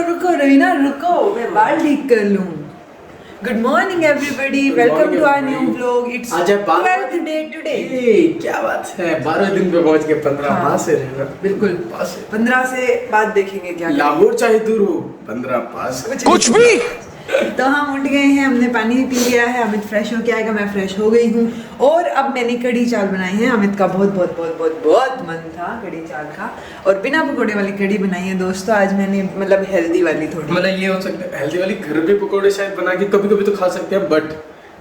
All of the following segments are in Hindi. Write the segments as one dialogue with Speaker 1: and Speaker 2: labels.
Speaker 1: रुको रवीना रुको, मैं बाल ठीक कर लूं। Good morning everybody, welcome to our new vlog. It's 12th day today.
Speaker 2: क्या बात है, 12 दिन पे पहुंच गए। 15 पास है
Speaker 1: बिल्कुल पास है। 15 से बाद देखेंगे क्या
Speaker 2: लाहौर चाहे दूर हो, 15 पास
Speaker 1: कुछ भी। तो हम उठ गए हैं, हमने पानी भी पी लिया है। अमित फ्रेश होके आएगा, मैं फ्रेश हो गई हूँ और अब मैंने कढ़ी चावल बनाई है। अमित का बहुत मन था कढ़ी चावल का और बिना पकौड़े वाली कढ़ी बनाई है दोस्तों। आज मैंने मतलब हेल्दी वाली थोड़ी,
Speaker 2: मतलब ये हो सकता है हेल्दी वाली, घर पे पकौड़े शायद बना के कभी कभी तो खा सकते हैं, बट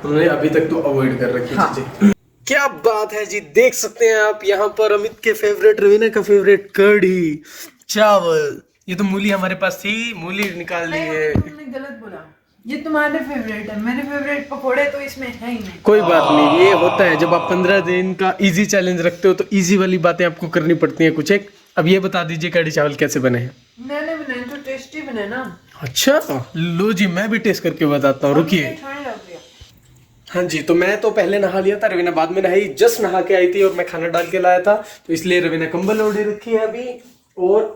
Speaker 2: हमने अभी तक तो अवॉइड कर रखी चीजें। क्या बात है जी, देख सकते हैं आप यहाँ पर अमित के फेवरेट, रवीना का फेवरेट कढ़ी चावल। ये तो मूली हमारे पास थी, मूली निकाल ली है।
Speaker 1: तुमने गलत बोला, ये तुम्हारे फेवरेट है, मेरे फेवरेट पकोड़े तो इसमें है ही नहीं।
Speaker 2: कोई बात नहीं, ये होता है जब आप 15 दिन का इजी चैलेंज रखते हो तो इजी वाली बातें आपको करनी पड़ती हैं कुछ एक। अब ये बता दीजिए कढ़ी चावल कैसे बने हैं।
Speaker 1: मैंने बनाए तो टेस्टी बने ना।
Speaker 2: अच्छा लो जी, मैं भी टेस्ट करके बताता हूँ, रुकिए। हाँ जी, तो मैं तो पहले नहा लिया था, रवीना बाद में नहाई। जस्ट नहा के आई थी और मैं खाना डाल के लाया था, तो इसलिए रवीना कंबल ओढ़े रखी है अभी। और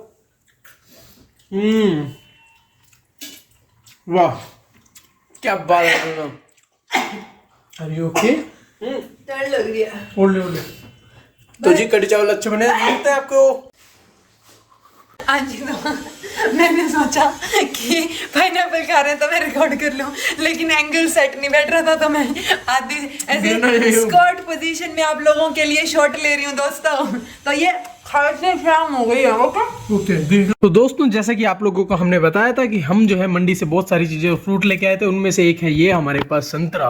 Speaker 2: वाह क्या बात है रवीना। अरे ओके,
Speaker 1: डर लग रही है।
Speaker 2: ओढ़ ले। तो जी कढ़ी चावल अच्छे बने, मिलते हैं आपको।
Speaker 1: आज तो मैंने सोचा कि पाइनएप्पल खा रहे हैं तो मैं रिकॉर्ड कर लूं, लेकिन एंगल सेट नहीं बैठ रहा था, तो मैं आधी ऐसे स्क्वाट पोजीशन में आप लोगों के लिए शॉट ले रही हूं दोस्तों। तो ये खाने शाम हो गई है।
Speaker 2: ओके तो दोस्तों, जैसा कि आप लोगों को हमने बताया था कि हम जो है मंडी से बहुत सारी चीजें फ्रूट लेके आए थे, उनमें से एक है ये हमारे पास संतरा।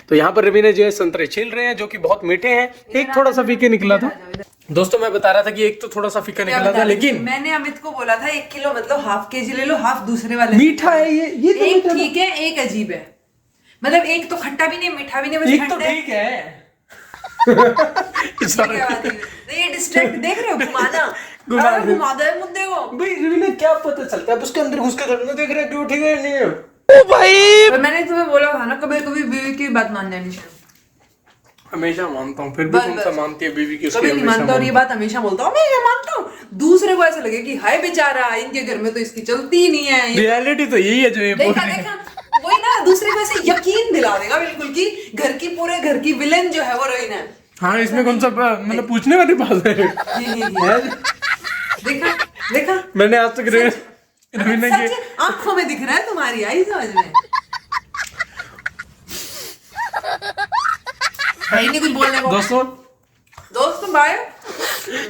Speaker 2: तो यहाँ पर रवीना जो है संतरे छील रहे हैं, जो कि बहुत मीठे हैं। एक थोड़ा सा फीके निकला था दोस्तों, मैं बता रहा था कि एक तो थोड़ा सा फीका निकला था, लेकिन
Speaker 1: मैंने अमित को बोला था 1 किलो मतलब हाफ केजी ले लो, हाफ दूसरे वाले
Speaker 2: मीठा है ये तो
Speaker 1: एक ठीक है, एक अजीब है। मतलब एक तो खट्टा भी नहीं मीठा भी नहीं, बस
Speaker 2: एक तो ठीक है।
Speaker 1: ये डिस्ट्रैक्ट देख रहे हो, घुमा दे मुद्दे को।
Speaker 2: भाई रवीना क्या पता चलता है, उसके अंदर घुस के थोड़ा देख रहे क्यों ठीक है नहीं है।
Speaker 1: ओ भाई, तो मैंने तुम्हें बोला था ना कभी बीवी की बात मान जानी चाहिए।
Speaker 2: हमेशा मानता हूँ, फिर भी तुम सब मानती है बीवी की,
Speaker 1: कभी नहीं मानता। और ये बात हमेशा बोलता हूँ, मैं ये मानता हूँ। दूसरे को ऐसा लगे कि हाय बेचारा, इनके घर में तो इसकी चलती ही नहीं है।
Speaker 2: रियलिटी तो यही है जो ये
Speaker 1: देखा वही ना, दूसरे को ऐसे यकीन दिला देगा बिल्कुल कि पूरे घर की विलेन जो है वो रवीना है।
Speaker 2: हाँ, इसमें कौन सा मतलब पूछने वाली बात है।
Speaker 1: देखा
Speaker 2: मैंने आज तक रवीना की
Speaker 1: आंखों में दिख रहा है, तुम्हारी आई समझ में। नहीं कुछ बोलने को दोस्तों बाय।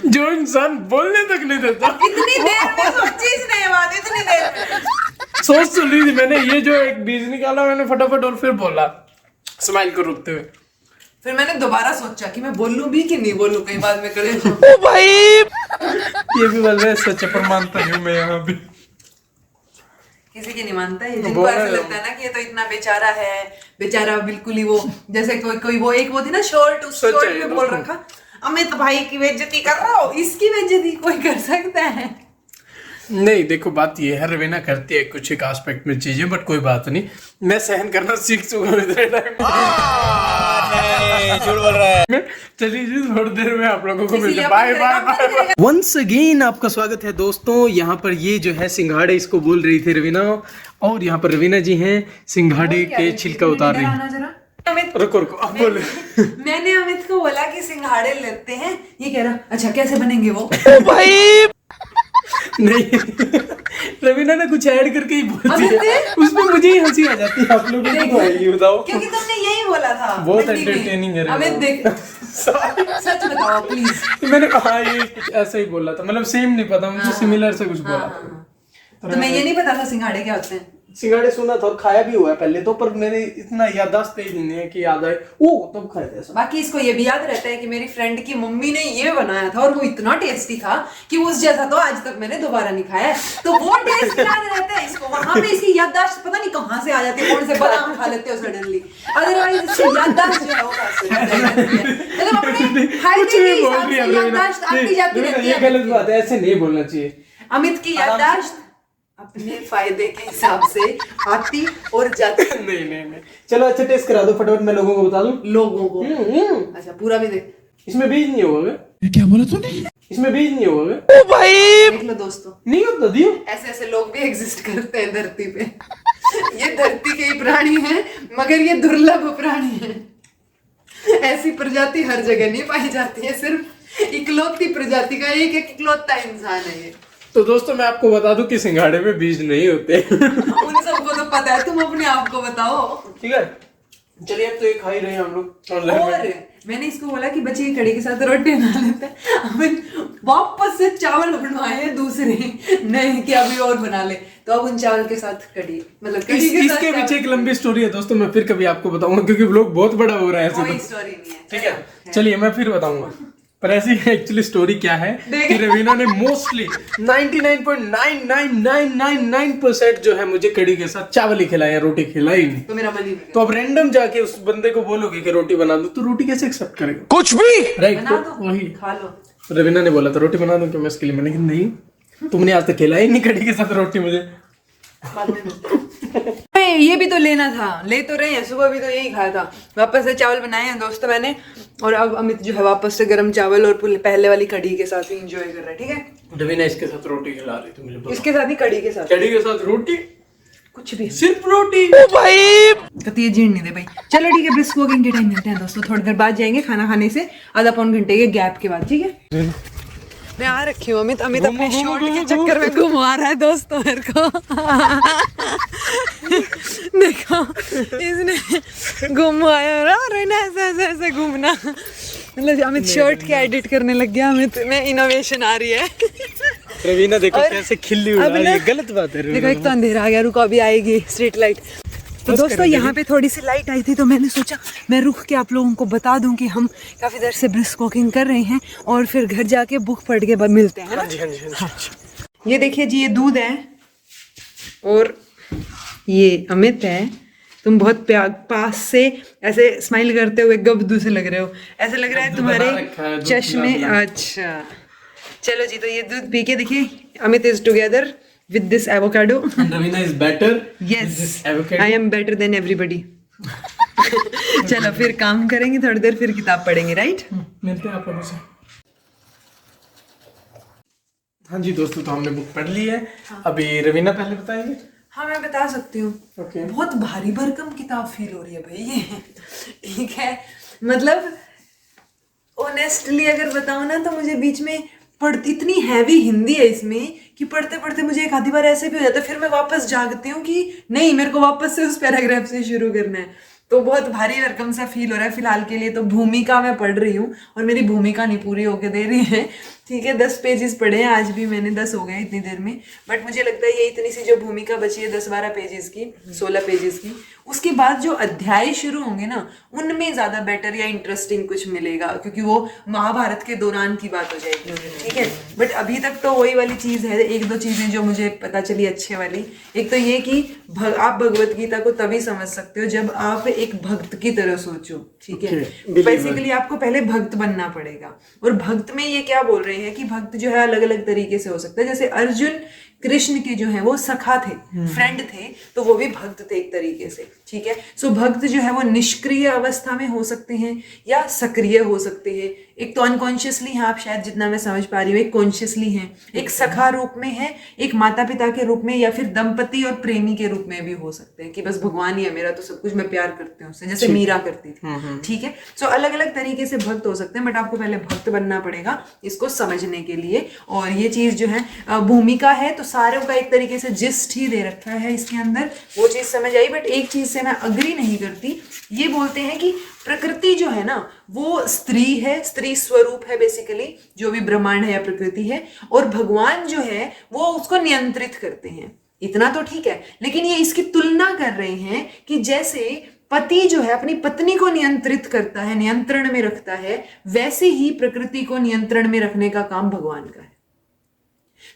Speaker 2: जो इंसान बोलने तक नहीं देता,
Speaker 1: इतनी देर में सोची इसने ये बात, इतनी देर में
Speaker 2: सोच तो ली थी मैंने। ये जो एक बीज निकाला मैंने फटाफट और फिर बोला स्माइल को रोकते हुए।
Speaker 1: फिर मैंने दोबारा सोचा कि मैं बोलूं भी कि नहीं बोलूं, कहीं बाद में करे। ओ भाई,
Speaker 2: ये भी बोल रहे सच्चा पर मानता हूं मैं यहाँ पे।
Speaker 1: किसी की नहीं मानता है, जिनको ऐसा लगता है ना कि ये तो इतना बेचारा है, बेचारा बिल्कुल ही वो जैसे कोई वो एक वो थी ना शॉर्ट, उस शॉर्ट में बोल रखा अमित भाई की बेइज्जती कर रहा हो। इसकी बेइज्जती कोई कर सकता है?
Speaker 2: नहीं देखो, बात ये है रवीना करती है कुछ एक एस्पेक्ट में चीजें, बट कोई बात नहीं, मैं सहन करना सीख चुका हूँ इतने टाइम। झूठ बोल रहा है। चलिए जी, थोड़ी देर में आप लोगों को मिलते हैं। Bye bye. वंस अगेन आपका स्वागत है दोस्तों। यहाँ पर ये जो है सिंघाड़े, इसको बोल रही थी रवीना, और यहाँ पर रवीना जी हैं सिंघाड़े के छिलका उतार रही हैं। रुको आप बोले।
Speaker 1: मैंने अमित को बोला कि सिंघाड़े लेते हैं, ये कह रहा अच्छा कैसे बनेंगे वो। ओ भाई
Speaker 2: नहीं, रवीना ने कुछ ऐड करके ही बोलती है, उसमें मुझे ही हंसी आ जाती है। आप लोगों को ये बताओ,
Speaker 1: क्योंकि तुमने यही बोला था।
Speaker 2: बहुत एंटरटेनिंग है।
Speaker 1: अमित देख, सच बताओ प्लीज।
Speaker 2: मैंने कहा ये कुछ ऐसा ही बोला था, मतलब सेम नहीं पता मुझे, सिमिलर से कुछ बोला था।
Speaker 1: तो मैं ये नहीं पता था सिंघाड़े क्या होते हैं।
Speaker 2: सिंघाड़े सुना था और खाया भी हुआ है पहले तो, पर मेरे इतना याददाश्त तेज नहीं है कि याद आए ओ तब खाया था।
Speaker 1: बाकी इसको ये भी याद रहता है कि मेरी फ्रेंड की मम्मी ने ये बनाया था और वो इतना टेस्टी था कि उस जैसा तो आज तक मैंने दोबारा नहीं खाया है, तो वो टेस्ट याद रहता है इसको। वहां पे इसकी याददाश्त पता नहीं कहां से आ जाती है, कौन से बादाम खा लेते हो सडनली, अदरवाइज इसकी याददाश्त जो है वो मतलब अपने हाइट के हिसाब से याददाश्त आती जाती रहती है।
Speaker 2: ये गलत बात है, ऐसे नहीं बोलना चाहिए।
Speaker 1: अमित की याददाश्त अपने फायदे के हिसाब से आती और जाती।
Speaker 2: नहीं चलो अच्छा टेस्ट करा दो फटाफट, मैं लोगों को बता दूं।
Speaker 1: लोगों को अच्छा पूरा भी देख,
Speaker 2: इसमें बीज नहीं होगा
Speaker 3: क्या बोला तूने?
Speaker 2: इसमें बीज नहीं होगा। ओ भाई
Speaker 1: देख लो दोस्तों,
Speaker 2: नहीं होता दियो।
Speaker 1: ऐसे ऐसे लोग भी एग्जिस्ट करते हैं धरती पे। ये धरती के ही प्राणी हैं, मगर ये दुर्लभ प्राणी हैं। ऐसी प्रजाति हर जगह नहीं पाई जाती है, सिर्फ इकलौती प्रजाति का एक इकलौता इंसान है ये।
Speaker 2: तो दोस्तों मैं आपको बता दूं कि सिंघाड़े में बीज नहीं होते।
Speaker 1: उन सबको तो पता है, तुम अपने आप को बताओ।
Speaker 2: ठीक है, चलिए अब तो ये खा ही रहे हैं हम लोग ऑनलाइन
Speaker 1: और मैंने इसको बोला कि बच्चे कड़ी के साथ रोटी बना लेते हैं, अब वापस से चावल बनवाए हैं दूसरे, नहीं कि अभी और बना ले, तो अब उन चावल के साथ कड़ी, मतलब कड़ी के साथ
Speaker 2: इसके पीछे एक लंबी स्टोरी है दोस्तों, मैं फिर कभी आपको बताऊंगा क्योंकि व्लॉग बहुत बड़ा हो रहा है ऐसे।
Speaker 1: कोई स्टोरी नहीं है,
Speaker 2: ठीक है चलिए मैं फिर बताऊंगा। पर ऐसी एक्चुअली स्टोरी क्या है कि रवीना ने मोस्टली 99.99999% जो है मुझे कड़ी के साथ चावल ही खिलाया, रोटी खिलाई नहीं।
Speaker 1: तो मेरा मन ही नहीं
Speaker 2: तो अब रैंडम जाके उस बंदे को बोलोगे कि रोटी बना दो, तो रोटी कैसे एक्सेप्ट करेगा? कुछ भी राइट।
Speaker 1: बना दो,
Speaker 2: वही
Speaker 1: खा लो।
Speaker 2: रवीना ने बोला था रोटी बना दूं, कि मैं इसके लिए मैंने कहा नहीं, तुमने आज तक खिलाई नहीं कड़ी के साथ रोटी मुझे।
Speaker 1: ये भी तो लेना था, ले तो रहे हैं, सुबह भी तो यही खाया था। वापस से चावल बनाए हैं दोस्तों मैंने, और अब अमित जो है वापस से गरम चावल और पहले वाली कड़ी के साथ ही एंजॉय कर रहा है। ठीक है,
Speaker 2: रवीना इसके साथ रोटी खिला रही थी मुझे,
Speaker 1: इसके साथ ही कड़ी के साथ,
Speaker 2: कड़ी के साथ रोटी,
Speaker 1: कुछ भी
Speaker 2: सिर्फ रोटी। ओ भाई
Speaker 1: तो ये जीण नहीं दे भाई। चलो ठीक है, ब्रिस्क वॉकिंग के टाइम मिलते हैं दोस्तों, थोड़ी देर बाद जाएंगे खाना खाने से आधा पौन घंटे के गैप के बाद। ठीक है, मैं आ रखी हूँ। अमित अपने शॉर्ट के चक्कर में घुमा रहा है दोस्तों मेरे को। देखो इसने घुमाया और ऐसे ऐसे ऐसे घूमना, मतलब अमित शर्ट के एडिट करने लग गया। अमित में इनोवेशन आ रही है।
Speaker 2: रवीना देखो कैसे खिल्ली उड़ा रही है, गलत बात है।
Speaker 1: देखो एक तो अंधेरा आ गया, रुको अभी आएगी स्ट्रीट लाइट। तो दोस्तों यहाँ पे थोड़ी सी लाइट आई थी, तो मैंने सोचा मैं रुक के आप लोगों को बता दूं कि हम काफी देर से ब्रिस्क वॉकिंग कर रहे हैं, और फिर घर जाके बुक पढ़ के मिलते हैं।
Speaker 2: हाँ जी, हाँ जी, हाँ जी।
Speaker 1: ये देखिए जी, ये दूध है और ये अमित है। तुम बहुत पास से ऐसे स्माइल करते हुए गब्दू से लग रहे हो, ऐसे लग रहा है तुम्हारे चश्मे। अच्छा चलो जी, तो ये दूध पी के देखिए, Amit is together with this avocado
Speaker 2: and Ravina is better
Speaker 1: yes
Speaker 2: with this avocado.
Speaker 1: I am better than everybody. चलो फिर काम करेंगे थोड़ी देर, फिर किताब पढ़ेंगे, राइट?
Speaker 2: मिलते हैं आप लोगों से। हाँ जी दोस्तों, तो हमने बुक पढ़ ली है। हाँ। अभी रवीना पहले बताएंगे।
Speaker 1: हाँ मैं बता सकती हूँ।
Speaker 2: okay.
Speaker 1: बहुत भारी भरकम किताब फील हो रही है भाई ये। ठीक है, मतलब ऑनेस्टली अगर बताऊँ ना, तो मुझे बीच में इतनी हैवी हिंदी है इसमें कि पढ़ते पढ़ते मुझे एक आधी बार ऐसे भी हो जाता है, फिर मैं वापस जागती हूँ कि नहीं, मेरे को वापस से उस पैराग्राफ से शुरू करना है। तो बहुत भारी भरकम सा फील हो रहा है फिलहाल के लिए। तो भूमिका मैं पढ़ रही हूँ, और मेरी भूमिका नहीं पूरी होके दे रही है। ठीक है, 10 पेजेस पढ़े हैं आज भी मैंने, 10 हो गए इतनी देर में। बट मुझे लगता है ये इतनी सी जो भूमिका बची है 10-12 पेजेस की, 16 पेजेस की, उसके बाद जो अध्याय शुरू होंगे ना, उनमें ज़्यादा बेटर या इंटरेस्टिंग कुछ मिलेगा, क्योंकि वो महाभारत के दौरान की बात हो जाएगी। ठीक है, बट अभी तक तो वही वाली चीज़ है। 1-2 चीज़ें जो मुझे पता चली अच्छे वाली, एक तो ये कि आप भगवत गीता को तभी समझ सकते हो जब आप एक भक्त की तरह सोचो। ठीक है, बेसिकली आपको पहले भक्त बनना पड़ेगा। और भक्त में ये क्या बोल रहे हैं कि भक्त जो है अलग अलग तरीके से हो सकता है। जैसे अर्जुन कृष्ण के जो है वो सखा थे, फ्रेंड थे, तो वो भी भक्त थे एक तरीके से। ठीक है, सो भक्त जो है वो निष्क्रिय अवस्था में हो सकते हैं या सक्रिय हो सकते हैं। एक तो अनकॉन्शियसली हैं आप, शायद जितना मैं समझ पा रही हूँ, एक कॉन्शियसली हैं, एक सखा रूप में है, एक माता पिता के रूप में, या फिर दंपति और प्रेमी के रूप में भी हो सकते हैं कि बस भगवान ही है मेरा, तो सब कुछ मैं प्यार करती हूँ उससे, जैसे मीरा करती थी। ठीक है, सो अलग अलग तरीके से भक्त हो सकते हैं, बट आपको पहले भक्त बनना पड़ेगा इसको समझने के लिए। और ये चीज जो है भूमिका है, तो सारों का एक तरीके से जिस्ट ही दे रखा है इसके अंदर, वो चीज समझ आई। बट एक चीज से मैं अग्री नहीं करती, ये बोलते हैं कि प्रकृति जो है ना वो स्त्री है, स्त्री स्वरूप है बेसिकली, जो भी ब्रह्मांड है या प्रकृति है, और भगवान जो है वो उसको नियंत्रित करते हैं। इतना तो ठीक है, लेकिन ये इसकी तुलना कर रहे हैं कि जैसे पति जो है अपनी पत्नी को नियंत्रित करता है, नियंत्रण में रखता है, वैसे ही प्रकृति को नियंत्रण में रखने का काम भगवान का है।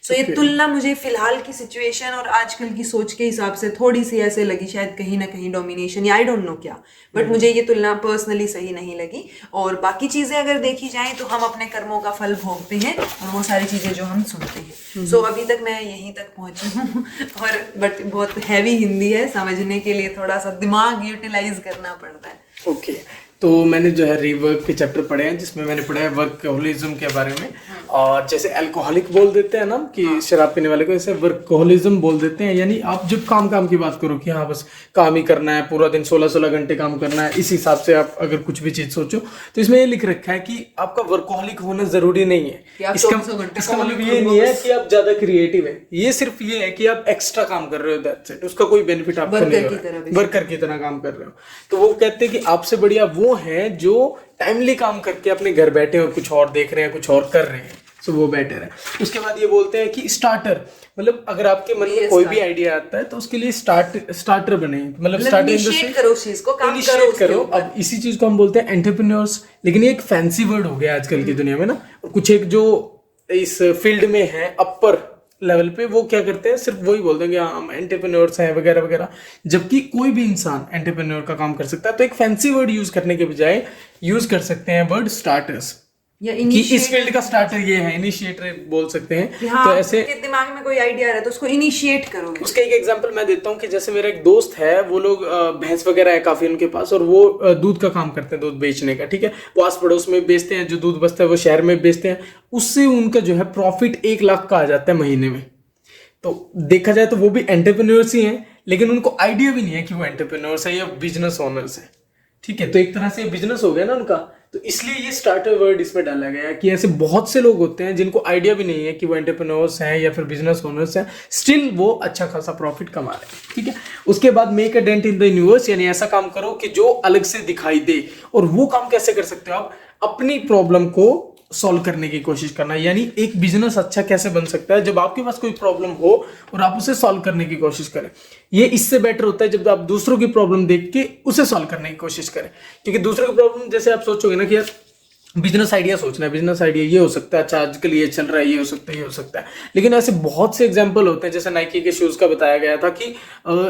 Speaker 1: सो ये तुलना मुझे फिलहाल की सिचुएशन और आजकल की सोच के हिसाब से थोड़ी सी ऐसे लगी, शायद कहीं ना कहीं डोमिनेशन या आई डोंट नो क्या, बट मुझे ये तुलना पर्सनली सही नहीं लगी। और बाकी चीजें अगर देखी जाए तो हम अपने कर्मों का फल भोगते हैं, और वो सारी चीजें जो हम सुनते हैं। सो अभी तक मैं यहीं तक पहुंची हूँ, और बट बहुत हैवी हिंदी है, समझने के लिए थोड़ा सा दिमाग यूटिलाइज करना पड़ता है।
Speaker 2: ओके, तो मैंने जो है रीवर्क के चैप्टर पढ़े हैं जिसमें मैंने पढ़ा है वर्कहोलिज्म के बारे में। और जैसे अल्कोहलिक बोल देते हैं ना कि शराब पीने वाले को, ऐसे वर्कहोलिज्म बोल देते हैं, यानी आप जब काम की बात करो कि हाँ बस काम ही करना है, पूरा दिन 16-16 घंटे काम करना है, इस हिसाब से आप अगर कुछ भी चीज सोचो तो इसमें ये लिख रखा है कि आपका वर्कहोलिक होना जरूरी नहीं है। इसका मतलब ये नहीं है कि आप ज्यादा क्रिएटिव है, ये सिर्फ ये है कि आप एक्स्ट्रा काम कर रहे हो, दैट्स इट। उसका कोई बेनिफिट आपको नहीं हो रहा है, वर्कर की तरह काम कर रहे हो। तो वो कहते हैं कि आपसे बढ़िया वो है जो टाइमली काम करके अपने घर बैठे और कुछ और देख रहे हैं, कुछ और कर रहे हैं, सो वो बेटर है। उसके बाद ये बोलते हैं कि स्टार्टर, मतलब अगर आपके मन में कोई भी आइडिया आता है तो उसके लिए स्टार्टर बने, मतलब
Speaker 1: इनिशिएट करो उस चीज को, काम करो।
Speaker 2: अब इसी चीज को हम बोलते हैं एंटरप्रेन्योर्स, लेकिन ये एक फैंसी वर्ड हो गया आजकल की दुनिया में ना। कुछ एक जो इस फील्ड में है अपर लेवल पे, वो क्या करते हैं, सिर्फ वही बोलते हैं कि हम एंटरप्रेन्योर्स हैं वगैरह वगैरह, जबकि कोई भी इंसान एंटरप्रेन्योर का काम कर सकता है। तो एक फैंसी वर्ड यूज करने के बजाय यूज कर सकते हैं वर्ड स्टार्टर्स,
Speaker 1: या
Speaker 2: कि इस फील्ड का स्टार्टर ये है, इनिशिएटर बोल सकते हैं।
Speaker 1: हाँ,
Speaker 2: तो ऐसे
Speaker 1: दिमाग में कोई आइडिया आ रहा है तो उसको इनिशिएट करो।
Speaker 2: उसका एक एग्जांपल मैं देता हूँ कि जैसे मेरा एक दोस्त है, वो लोग भैंस वगैरह है काफी उनके पास, और वो दूध का काम करते हैं, दूध बेचने का, ठीक है। वो आस पड़ोस में बेचते हैं, जो दूध बचता है वो शहर में बेचते हैं, उससे उनका जो है प्रॉफिट 1 लाख का आ जाता है महीने में। तो देखा जाए तो वो भी एंटरप्रेन्योर्स ही हैं, लेकिन उनको आइडिया भी नहीं है कि वो एंटरप्रेन्योर्स है या बिजनेस ओनर्स है, ठीक है। तो एक तरह से बिजनेस हो गया ना उनका, तो इसलिए ये स्टार्टर वर्ड इसमें डाला गया है कि ऐसे बहुत से लोग होते हैं जिनको आइडिया भी नहीं है कि वो एंटरप्रेन्योर्स हैं या फिर बिजनेस ओनर्स हैं, स्टिल वो अच्छा खासा प्रॉफिट कमा रहे हैं, ठीक है। उसके बाद make a dent in the universe, यानी ऐसा काम करो कि जो अलग से दिखाई दे। और वो काम कैसे कर सकते हो आप, अपनी प्रॉब्लम को सॉल्व करने की कोशिश करना, यानी एक बिजनेस अच्छा कैसे बन सकता है जब आपके पास कोई प्रॉब्लम हो और आप उसे सॉल्व करने की कोशिश करें। ये इससे बेटर होता है जब आप दूसरों की प्रॉब्लम देख के उसे सॉल्व करने की कोशिश करें, क्योंकि दूसरों की प्रॉब्लम जैसे आप सोचोगे ना कि यार बिजनेस आइडिया सोचना है, बिजनेस आइडिया ये हो सकता है, अच्छा आजकल ये चल रहा है, ये हो सकता है, ये हो सकता है, लेकिन ऐसे बहुत से एग्जांपल होते हैं। जैसे नाइकी के शूज का बताया गया था कि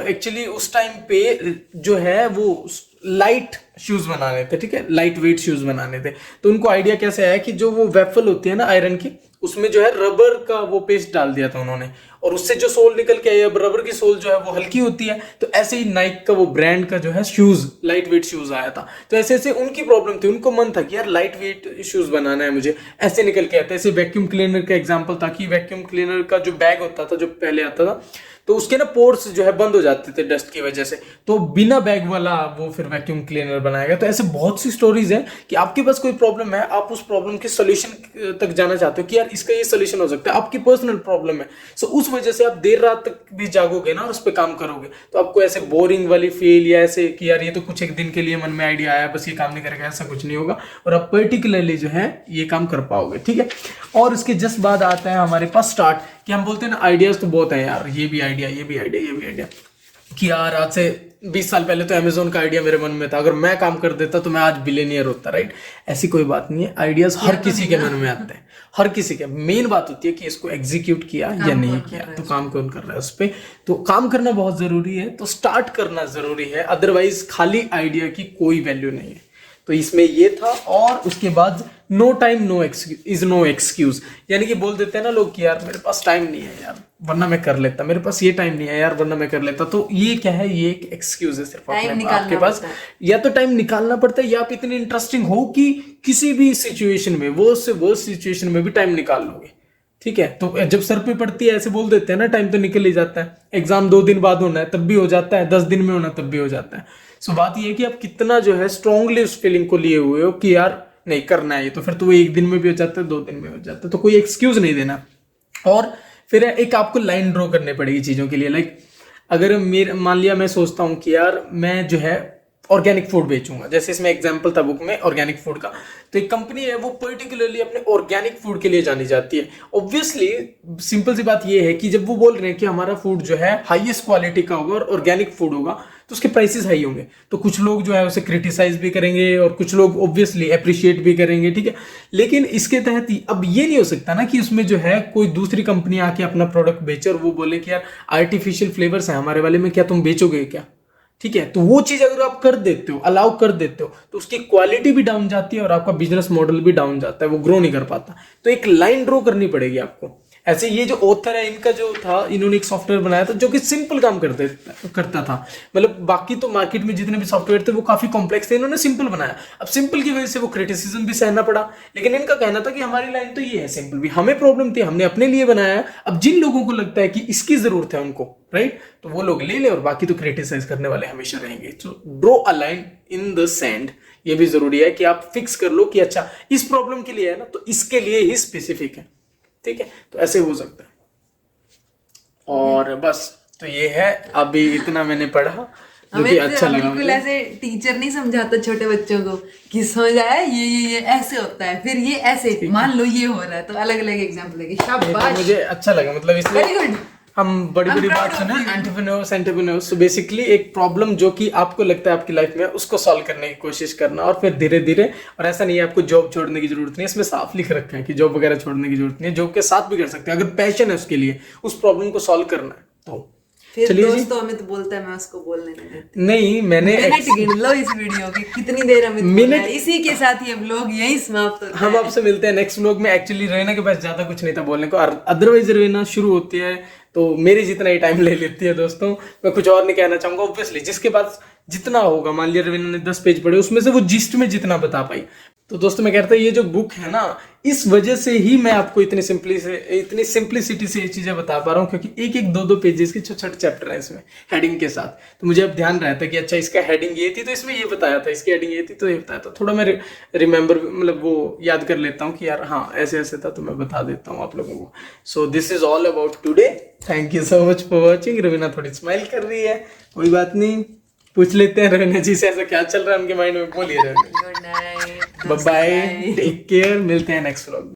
Speaker 2: एक्चुअली उस टाइम पे जो है वो लाइट शूज बनाने थे, ठीक है, लाइट वेट शूज बनाने थे। तो उनको आइडिया कैसे आया कि जो वो वेफल होती है ना आयरन की, उसमें जो है रबर का वो पेस्ट डाल दिया था उन्होंने, और उससे जो सोल निकल के आई, अब रबर की सोल जो है वो हल्की होती है। तो ऐसे ही नाइक का वो ब्रांड का जो है शूज, लाइट वेट शूज आया था। तो ऐसे ऐसे उनकी प्रॉब्लम थी, उनको मन था कि यार लाइट वेट शूज बनाना है मुझे, ऐसे निकल के आता है। ऐसे वैक्यूम क्लीनर का एग्जाम्पल था कि वैक्यूम क्लीनर का जो बैग होता था, जो पहले आता था, तो उसके ना पोर्स जो है बंद हो जाते थे डस्ट की वजह से, तो बिना बैग वाला वो फिर वैक्यूम क्लीनर बनाएगा। तो ऐसे बहुत सी स्टोरीज हैं कि आपके पास कोई प्रॉब्लम है, आप उस प्रॉब्लम के सोल्यूशन तक जाना चाहते हो कि यार इसका ये सोल्यूशन हो सकता है, आपकी पर्सनल प्रॉब्लम है। सो उस वजह से आप देर रात तक भी जागोगे ना और उस पर काम करोगे, तो आपको ऐसे बोरिंग वाली फील या ऐसे कि यार ये तो कुछ एक दिन के लिए मन में आइडिया आया, बस ये काम नहीं करेगा, ऐसा कुछ नहीं होगा, और आप पर्टिकुलरली जो है ये काम कर पाओगे, ठीक है। और इसके जस्ट बाद आता है हमारे पास स्टार्ट, कि हम बोलते हैं ना आइडियाज तो बहुत है यार, ये भी आइडिया, ये भी आइडिया, ये भी आइडिया, कि यार आज से 20 साल पहले तो अमेजोन का आइडिया मेरे मन में था, अगर मैं काम कर देता तो मैं आज बिलियनियर होता, राइट। ऐसी कोई बात नहीं है, आइडियाज हर किसी के मन में आते हैं, हर किसी के। मेन बात होती है कि इसको एग्जीक्यूट किया या नहीं किया, तो काम कौन कर रहा है उस पर। तो काम करना बहुत जरूरी है, तो स्टार्ट करना जरूरी है, अदरवाइज खाली आइडिया की कोई वैल्यू नहीं है। तो इसमें ये था। और उसके बाद no time no is no excuse, यानी कि बोल देते हैं ना लोग कि यार मेरे पास टाइम नहीं है यार वरना मैं कर लेता, मेरे पास ये टाइम नहीं है यार वरना मैं कर लेता। तो ये क्या है, ये एक एक्सक्यूज है सिर्फ आपके पास। या तो टाइम निकालना पड़ता है, या आप इतने इंटरेस्टिंग हो कि किसी भी सिचुएशन में, वो से वो सिचुएशन में भी टाइम निकाल लोगे, ठीक है। तो जब सर पे पड़ती है ऐसे बोल देते हैं ना, टाइम तो निकल ही जाता है। एग्जाम 2 दिन बाद होना है तब भी हो जाता है, 10 दिन में होना तब भी हो जाता है। सो बात ये है कि आप कितना जो है स्ट्रांगली उस फीलिंग को लिए हुए हो कि यार नहीं करना है ये, तो फिर तो वो 1 दिन में भी हो जाता है, 2 दिन में हो जाता है, तो कोई एक्सक्यूज नहीं देना। और फिर एक आपको लाइन ड्रॉ करनी पड़ेगी चीजों के लिए। लाइक अगर मेरे मान लिया मैं सोचता हूँ कि यार मैं जो है ऑर्गेनिक फूड बेचूंगा, जैसे इसमें एग्जांपल था बुक में ऑर्गेनिक फूड का, तो एक कंपनी है वो पर्टिकुलरली अपने ऑर्गेनिक फूड के लिए जानी जाती है। ऑब्वियसली सिंपल सी बात ये है कि जब वो बोल रहे हैं कि हमारा फूड जो है हाईएस्ट क्वालिटी का होगा और ऑर्गेनिक फूड होगा, तो उसके प्राइसेस हाई होंगे, तो कुछ लोग जो है उसे क्रिटिसाइज भी करेंगे और कुछ लोग ऑब्वियसली अप्रिशिएट भी करेंगे, ठीक है। लेकिन इसके तहत अब ये नहीं हो सकता ना कि उसमें जो है कोई दूसरी कंपनी आके अपना प्रोडक्ट बेचे और वो बोले कि यार आर्टिफिशियल फ्लेवर्स है हमारे वाले में, क्या तुम बेचोगे क्या, ठीक है। तो वो चीज अगर आप कर देते हो, अलाउ कर देते हो, तो उसकी क्वालिटी भी डाउन जाती है और आपका बिजनेस मॉडल भी डाउन जाता है, वो ग्रो नहीं कर पाता। तो एक लाइन ड्रॉ करनी पड़ेगी आपको, ऐसे ये जो ऑथर है इनका जो था, इन्होंने एक सॉफ्टवेयर बनाया था जो कि सिंपल काम करता था। मतलब बाकी तो मार्केट में जितने भी सॉफ्टवेयर थे वो काफी कॉम्प्लेक्स थे, इन्होंने सिंपल बनाया। अब सिंपल की वजह से वो क्रिटिसिज्म भी सहना पड़ा, लेकिन इनका कहना था कि हमारी लाइन तो ये है सिंपल भी, हमें प्रॉब्लम थी, हमने अपने लिए बनाया। अब जिन लोगों को लगता है कि इसकी जरूरत है उनको, राइट, तो वो लोग ले ले, और बाकी तो क्रिटिसाइज करने वाले हमेशा रहेंगे। तो draw a line in the sand, ये भी जरूरी है कि आप फिक्स कर लो कि अच्छा इस प्रॉब्लम के लिए है ना, तो इसके लिए ही स्पेसिफिक है, ठीक है। तो ऐसे हो सकता है। और बस तो ये है, अभी इतना मैंने पढ़ा जो कि अच्छा लगा
Speaker 1: बिल्कुल
Speaker 2: मुझे।
Speaker 1: ऐसे टीचर नहीं समझाता छोटे बच्चों को कि समझ आया ये ऐसे होता है, फिर ये ऐसे, मान लो ये हो रहा है, तो अलग अलग एग्जांपल लेके
Speaker 2: तो
Speaker 1: शाबाश,
Speaker 2: मुझे अच्छा लगा, मतलब इसलिए
Speaker 1: वेरी गुड।
Speaker 2: हम बड़ी बड़ी
Speaker 1: I'm proud
Speaker 2: बात
Speaker 1: of
Speaker 2: सुने,
Speaker 1: you.
Speaker 2: एंटरप्रेन्योर्स। सो बेसिकली एक प्रॉब्लम जो कि आपको लगता है आपकी लाइफ में, उसको सॉल्व करने की कोशिश करना, और फिर धीरे धीरे। और ऐसा नहीं है आपको जॉब छोड़ने की जरूरत नहीं है, इसमें साफ लिख रखा है कि जॉब वगैरह छोड़ने की जरूरत नहीं है, जॉब के साथ भी कर सकते हैं अगर पैशन है उसके लिए, उस प्रॉब्लम को सॉल्व करना है तो।
Speaker 1: फिर
Speaker 2: चलिए जी।
Speaker 1: दोस्त तो अमित बोलता है मैं उसको बोलने नहीं देती।
Speaker 2: नहीं, मैंने
Speaker 1: मिनट गिन लो इस वीडियो की, कितनी देर अमित बोला है। इसी के साथ ये व्लॉग यहीं समाप्त होता है।
Speaker 2: हम आपसे मिलते हैं नेक्स्ट व्लॉग में। एक्चुअली रवीना के पास ज्यादा कुछ नहीं था बोलने को, और अदरवाइज रवीना शुरू होती है तो मेरे जितना ही टाइम ले लेती है। दोस्तों मैं कुछ और नहीं कहना चाहूंगा, ऑब्वियसली जिसके पास जितना होगा, मान लिया रवीना ने 10 पेज पढ़े, उसमें से वो जिस्ट में जितना बता पाई। तो दोस्तों मैं कहता हूँ ये जो बुक है ना, इस वजह से ही मैं आपको इतनी सिंप्लिसिटी से ये चीजें बता पा रहा हूँ, क्योंकि एक एक 2-2 पेजेस के छोटे-छोटे चैप्टर हैं इसमें हेडिंग के साथ। तो मुझे अब ध्यान रहता है कि अच्छा इसका हेडिंग ये थी तो इसमें ये बताया था, इसकी हेडिंग ये थी तो ये बताया था। थोड़ा मैं रिमेंबर, मतलब वो याद कर लेता हूँ कि यार हाँ ऐसे ऐसे था, तो मैं बता देता हूँ आप लोगों को। So this is all about today. Thank you so much for watching. Raveena थोड़ी स्माइल कर रही है, कोई बात नहीं, पूछ लेते हैं रवीना जी से ऐसा क्या चल रहा है उनके माइंड में, बोलिए Raveena.
Speaker 1: Good night,
Speaker 2: bye bye, take care, मिलते हैं नेक्स्ट व्लॉग।